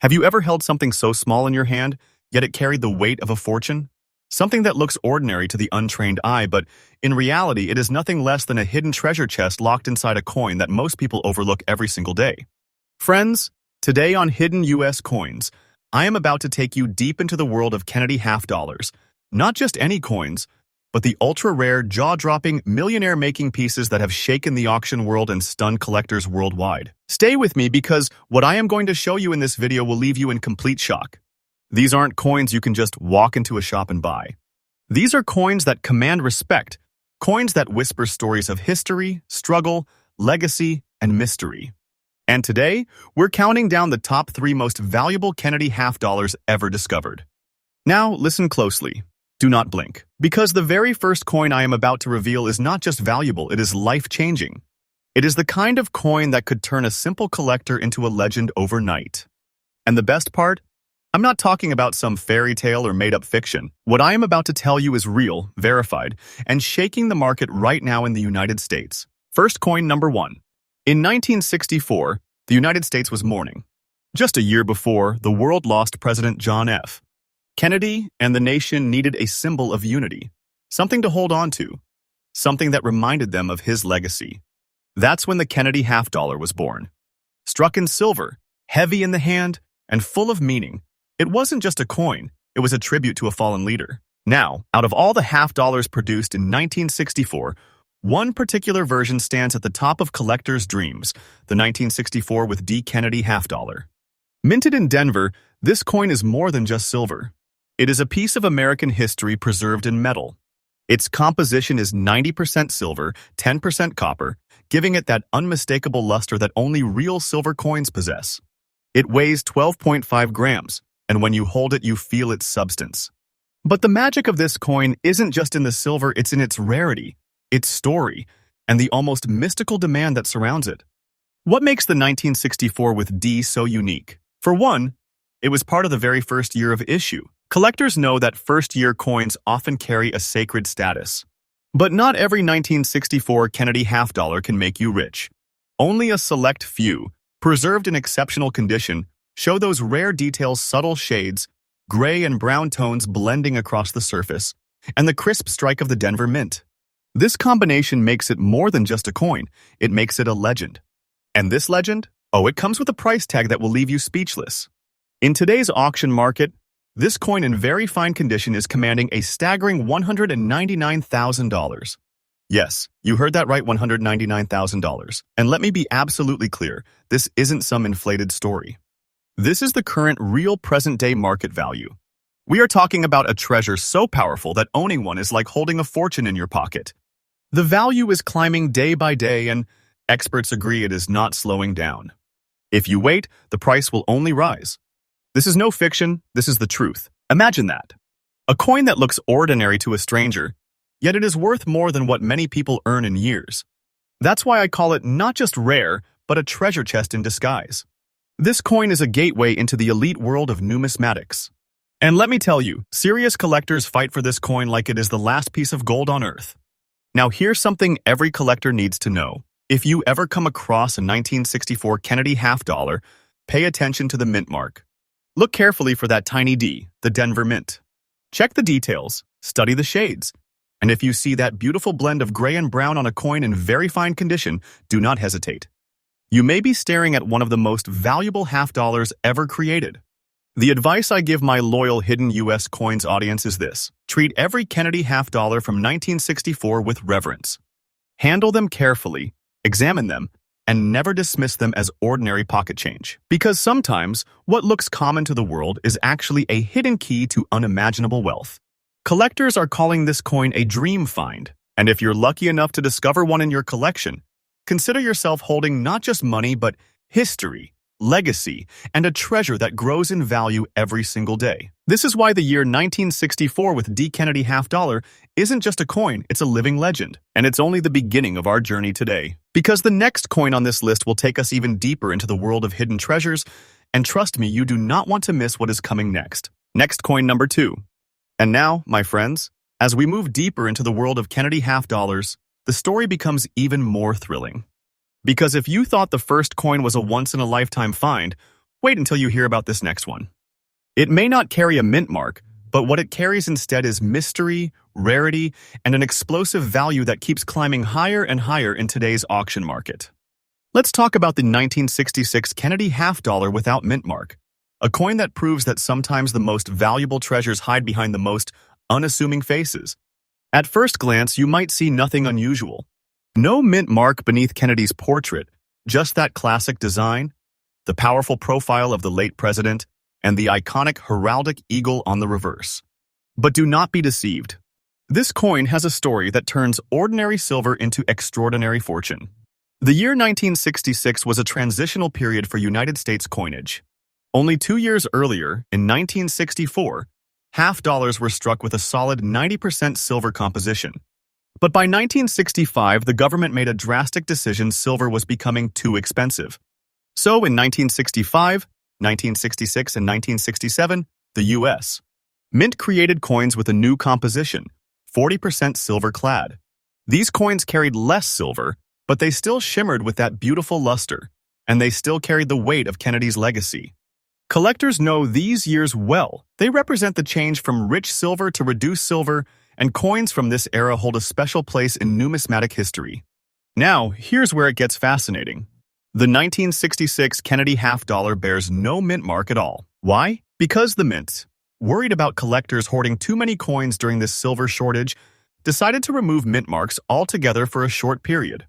Have you ever held something so small in your hand, yet it carried the weight of a fortune? Something that looks ordinary to the untrained eye, but in reality, it is nothing less than a hidden treasure chest locked inside a coin that most people overlook every single day. Friends, today on Hidden US Coins, I am about to take you deep into the world of Kennedy half dollars. Not just any coins, but the ultra-rare, jaw-dropping, millionaire-making pieces that have shaken the auction world and stunned collectors worldwide. Stay with me because what I am going to show you in this video will leave you in complete shock. These aren't coins you can just walk into a shop and buy. These are coins that command respect, coins that whisper stories of history, struggle, legacy, and mystery. And today, we're counting down the top 3 most valuable Kennedy half dollars ever discovered. Now, listen closely. Do not blink, because the very first coin I am about to reveal is not just valuable, it is life-changing. It is the kind of coin that could turn a simple collector into a legend overnight. And the best part? I'm not talking about some fairy tale or made-up fiction. What I am about to tell you is real, verified, and shaking the market right now in the United States. First coin number 1. In 1964, the United States was mourning. Just a year before, the world lost President John F. Kennedy and the nation needed a symbol of unity, something to hold on to, something that reminded them of his legacy. That's when the Kennedy half dollar was born. Struck in silver, heavy in the hand, and full of meaning, it wasn't just a coin, it was a tribute to a fallen leader. Now, out of all the half dollars produced in 1964, one particular version stands at the top of collectors' dreams, the 1964 with D. Kennedy half dollar. Minted in Denver, this coin is more than just silver. It is a piece of American history preserved in metal. Its composition is 90% silver, 10% copper, giving it that unmistakable luster that only real silver coins possess. It weighs 12.5 grams, and when you hold it, you feel its substance. But the magic of this coin isn't just in the silver, it's in its rarity, its story, and the almost mystical demand that surrounds it. What makes the 1964 with D so unique? For one, it was part of the very first year of issue. Collectors know that first-year coins often carry a sacred status. But not every 1964 Kennedy half dollar can make you rich. Only a select few, preserved in exceptional condition, show those rare details, subtle shades, gray and brown tones blending across the surface, and the crisp strike of the Denver Mint. This combination makes it more than just a coin, it makes it a legend. And this legend? Oh, it comes with a price tag that will leave you speechless. In today's auction market, this coin in very fine condition is commanding a staggering $199,000. Yes, you heard that right, $199,000. And let me be absolutely clear, this isn't some inflated story. This is the current real present-day market value. We are talking about a treasure so powerful that owning one is like holding a fortune in your pocket. The value is climbing day by day, and experts agree it is not slowing down. If you wait, the price will only rise. This is no fiction, this is the truth. Imagine that. A coin that looks ordinary to a stranger, yet it is worth more than what many people earn in years. That's why I call it not just rare, but a treasure chest in disguise. This coin is a gateway into the elite world of numismatics. And let me tell you, serious collectors fight for this coin like it is the last piece of gold on earth. Now here's something every collector needs to know. If you ever come across a 1964 Kennedy half dollar, pay attention to the mint mark. Look carefully for that tiny D, the Denver Mint. Check the details, study the shades, and if you see that beautiful blend of gray and brown on a coin in very fine condition, do not hesitate. You may be staring at one of the most valuable half dollars ever created. The advice I give my loyal Hidden US Coins audience is this: treat every Kennedy half dollar from 1964 with reverence. Handle them carefully, examine them, and never dismiss them as ordinary pocket change. Because sometimes, what looks common to the world is actually a hidden key to unimaginable wealth. Collectors are calling this coin a dream find, and if you're lucky enough to discover one in your collection, consider yourself holding not just money but history, legacy, and a treasure that grows in value every single day. This is why the year 1964 with D. Kennedy half dollar isn't just a coin, it's a living legend. And it's only the beginning of our journey today. Because the next coin on this list will take us even deeper into the world of hidden treasures, and trust me, you do not want to miss what is coming next. Next coin number 2. And now, my friends, as we move deeper into the world of Kennedy half dollars, the story becomes even more thrilling. Because if you thought the first coin was a once-in-a-lifetime find, Wait until you hear about this next one. It may not carry a mint mark, but what it carries instead is mystery, rarity, and an explosive value that keeps climbing higher and higher in today's auction market. Let's talk about the 1966 Kennedy half dollar without mint mark, a coin that proves that sometimes the most valuable treasures hide behind the most unassuming faces. At first glance, you might see nothing unusual. No mint mark beneath Kennedy's portrait, just that classic design, the powerful profile of the late president, and the iconic heraldic eagle on the reverse. But do not be deceived. This coin has a story that turns ordinary silver into extraordinary fortune. The year 1966 was a transitional period for United States coinage. Only 2 years earlier, in 1964, half dollars were struck with a solid 90% silver composition. But by 1965, the government made a drastic decision: silver was becoming too expensive. So in 1965, 1966, and 1967, the U.S. Mint created coins with a new composition, 40% silver clad. These coins carried less silver, but they still shimmered with that beautiful luster, and they still carried the weight of Kennedy's legacy. Collectors know these years well. They represent the change from rich silver to reduced silver, and coins from this era hold a special place in numismatic history. Now, here's where it gets fascinating. The 1966 Kennedy half dollar bears no mint mark at all. Why? Because the mint, worried about collectors hoarding too many coins during this silver shortage, decided to remove mint marks altogether for a short period.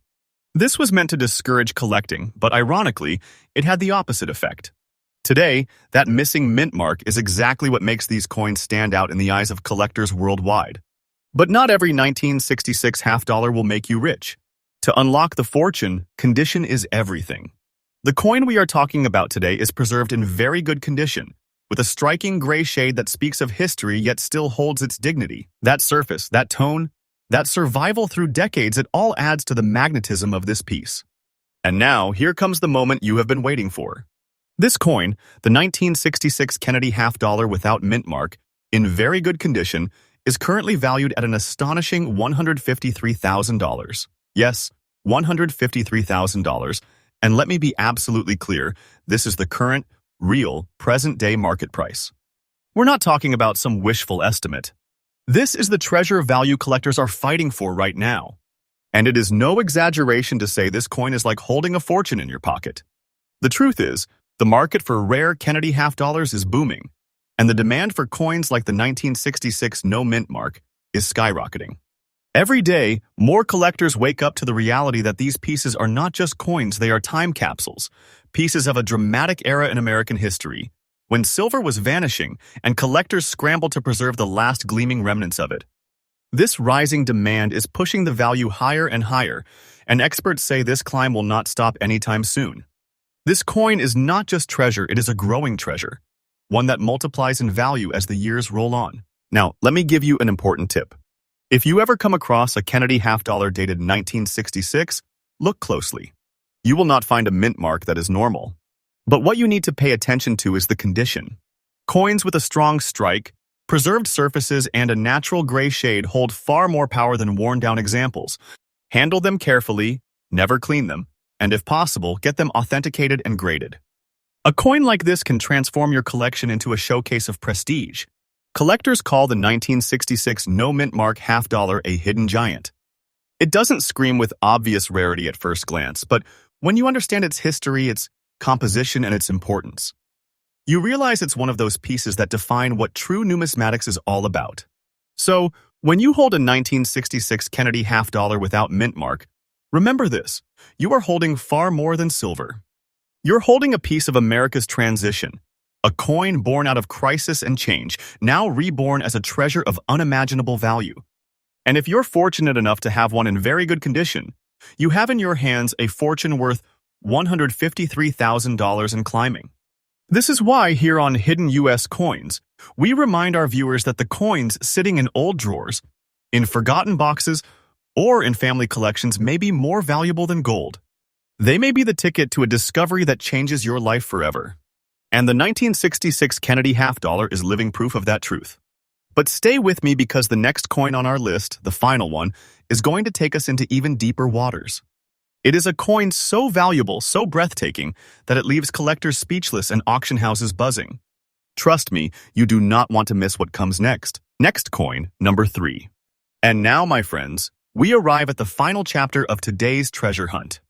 This was meant to discourage collecting, but ironically, it had the opposite effect. Today, that missing mint mark is exactly what makes these coins stand out in the eyes of collectors worldwide. But not every 1966 half dollar will make you rich. To unlock the fortune, condition is everything. The coin we are talking about today is preserved in very good condition, with a striking gray shade that speaks of history yet still holds its dignity. That surface, that tone, that survival through decades, it all adds to the magnetism of this piece. And now, here comes the moment you have been waiting for. This coin, the 1966 Kennedy half dollar without mint mark, in very good condition, is currently valued at an astonishing $153,000. Yes, $153,000. And let me be absolutely clear, this is the current, real, present-day market price. We're not talking about some wishful estimate. This is the treasure value collectors are fighting for right now. And it is no exaggeration to say this coin is like holding a fortune in your pocket. The truth is, the market for rare Kennedy half dollars is booming, and the demand for coins like the 1966 no mint mark is skyrocketing. Every day, more collectors wake up to the reality that these pieces are not just coins, they are time capsules, pieces of a dramatic era in American history, when silver was vanishing and collectors scrambled to preserve the last gleaming remnants of it. This rising demand is pushing the value higher and higher, and experts say this climb will not stop anytime soon. This coin is not just treasure, it is a growing treasure, one that multiplies in value as the years roll on. Now, let me give you an important tip. If you ever come across a Kennedy half dollar dated 1966, look closely. You will not find a mint mark that is normal. But what you need to pay attention to is the condition. Coins with a strong strike, preserved surfaces, and a natural gray shade hold far more power than worn-down examples. Handle them carefully, never clean them, and if possible, get them authenticated and graded. A coin like this can transform your collection into a showcase of prestige. Collectors call the 1966 no mint mark half dollar a hidden giant. It doesn't scream with obvious rarity at first glance, but when you understand its history, its composition, and its importance, you realize it's one of those pieces that define what true numismatics is all about. So, when you hold a 1966 Kennedy half dollar without mint mark, remember this: you are holding far more than silver. You're holding a piece of America's transition, a coin born out of crisis and change, now reborn as a treasure of unimaginable value. And if you're fortunate enough to have one in very good condition, you have in your hands a fortune worth $153,000 and climbing. This is why here on Hidden U.S. Coins, we remind our viewers that the coins sitting in old drawers, in forgotten boxes, or in family collections may be more valuable than gold. They may be the ticket to a discovery that changes your life forever. And the 1966 Kennedy half dollar is living proof of that truth. But stay with me because the next coin on our list, the final one, is going to take us into even deeper waters. It is a coin so valuable, so breathtaking, that it leaves collectors speechless and auction houses buzzing. Trust me, you do not want to miss what comes next. Next coin, number 3. And now, my friends, we arrive at the final chapter of today's treasure hunt.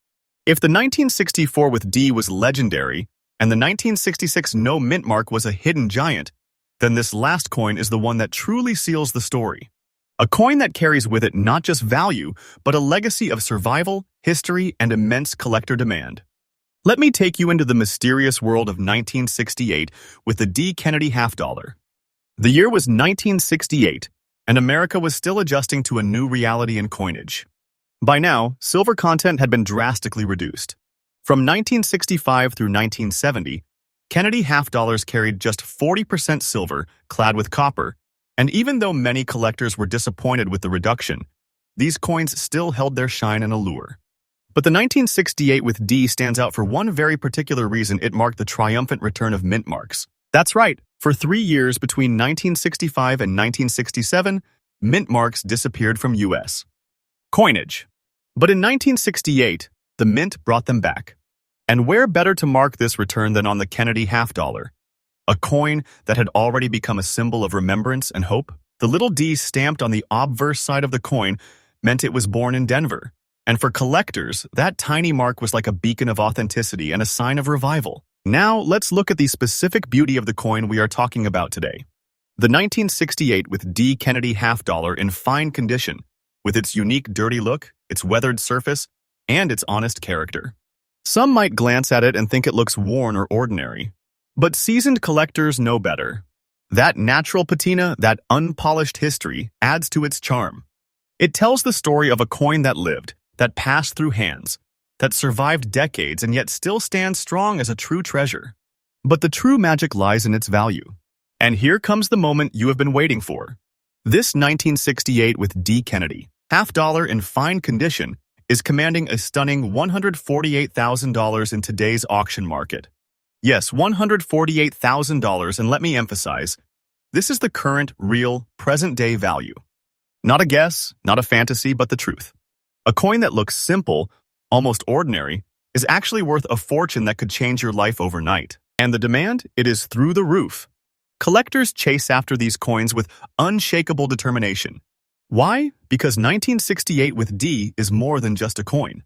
If the 1964 with D was legendary, and the 1966 no mint mark was a hidden giant, then this last coin is the one that truly seals the story. A coin that carries with it not just value, but a legacy of survival, history, and immense collector demand. Let me take you into the mysterious world of 1968 with the D. Kennedy half dollar. The year was 1968, and America was still adjusting to a new reality in coinage. By now, silver content had been drastically reduced. From 1965 through 1970, Kennedy half dollars carried just 40% silver, clad with copper, and even though many collectors were disappointed with the reduction, these coins still held their shine and allure. But the 1968 with D stands out for one very particular reason: it marked the triumphant return of mint marks. That's right, for 3 years between 1965 and 1967, mint marks disappeared from U.S. coinage. But in 1968, the mint brought them back. And where better to mark this return than on the Kennedy half dollar? A coin that had already become a symbol of remembrance and hope? The little D stamped on the obverse side of the coin meant it was born in Denver. And for collectors, that tiny mark was like a beacon of authenticity and a sign of revival. Now, let's look at the specific beauty of the coin we are talking about today. The 1968 with D. Kennedy half dollar in fine condition, with its unique dirty look, its weathered surface, and its honest character. Some might glance at it and think it looks worn or ordinary, but seasoned collectors know better. That natural patina, that unpolished history, adds to its charm. It tells the story of a coin that lived, that passed through hands, that survived decades and yet still stands strong as a true treasure. But the true magic lies in its value. And here comes the moment you have been waiting for. This 1968 with D. Kennedy half dollar in fine condition is commanding a stunning $148,000 in today's auction market. Yes, $148,000, and let me emphasize, this is the current, real, present-day value. Not a guess, not a fantasy, but the truth. A coin that looks simple, almost ordinary, is actually worth a fortune that could change your life overnight. And the demand? It is through the roof. Collectors chase after these coins with unshakable determination. Why? Because 1968 with D is more than just a coin.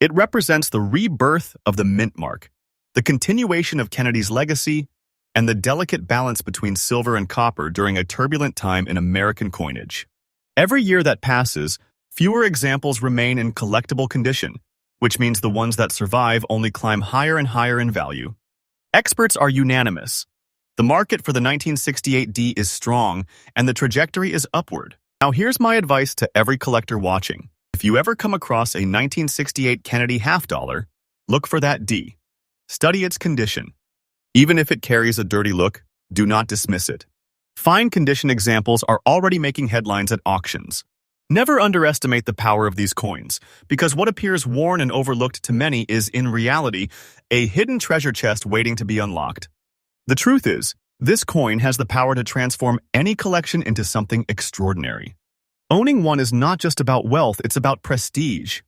It represents the rebirth of the mint mark, the continuation of Kennedy's legacy, and the delicate balance between silver and copper during a turbulent time in American coinage. Every year that passes, fewer examples remain in collectible condition, which means the ones that survive only climb higher and higher in value. Experts are unanimous. The market for the 1968 D is strong, and the trajectory is upward. Now here's my advice to every collector watching. If you ever come across a 1968 Kennedy half dollar, look for that D. Study its condition. Even if it carries a dirty look, do not dismiss it. Fine condition examples are already making headlines at auctions. Never underestimate the power of these coins, because what appears worn and overlooked to many is, in reality, a hidden treasure chest waiting to be unlocked. The truth is, this coin has the power to transform any collection into something extraordinary. Owning one is not just about wealth, it's about prestige.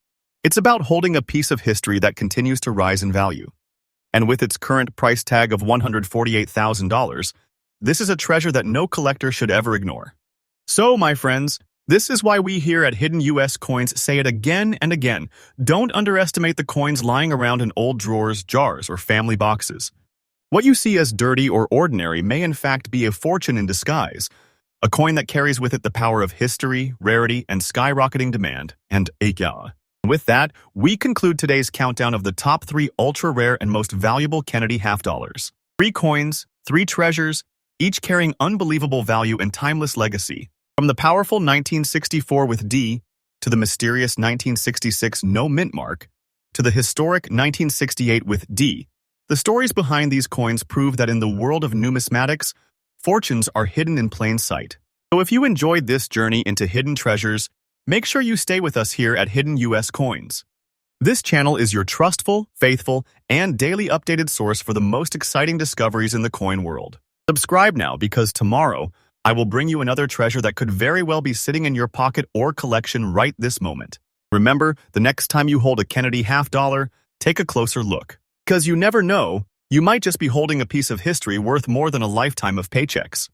It's about holding a piece of history that continues to rise in value. And with its current price tag of $148,000, this is a treasure that no collector should ever ignore. So, my friends, this is why we here at Hidden US Coins say it again and again. Don't underestimate the coins lying around in old drawers, jars, or family boxes. What you see as dirty or ordinary may in fact be a fortune in disguise, a coin that carries with it the power of history, rarity, and skyrocketing demand. And with that, we conclude today's countdown of the top 3 ultra-rare and most valuable Kennedy half dollars. 3 coins, 3 treasures, each carrying unbelievable value and timeless legacy. From the powerful 1964 with D, to the mysterious 1966 no mint mark, to the historic 1968 with D, the stories behind these coins prove that in the world of numismatics, fortunes are hidden in plain sight. So if you enjoyed this journey into hidden treasures, make sure you stay with us here at Hidden US Coins. This channel is your trustful, faithful, and daily updated source for the most exciting discoveries in the coin world. Subscribe now, because tomorrow, I will bring you another treasure that could very well be sitting in your pocket or collection right this moment. Remember, the next time you hold a Kennedy half-dollar, take a closer look. Because you never know, you might just be holding a piece of history worth more than a lifetime of paychecks.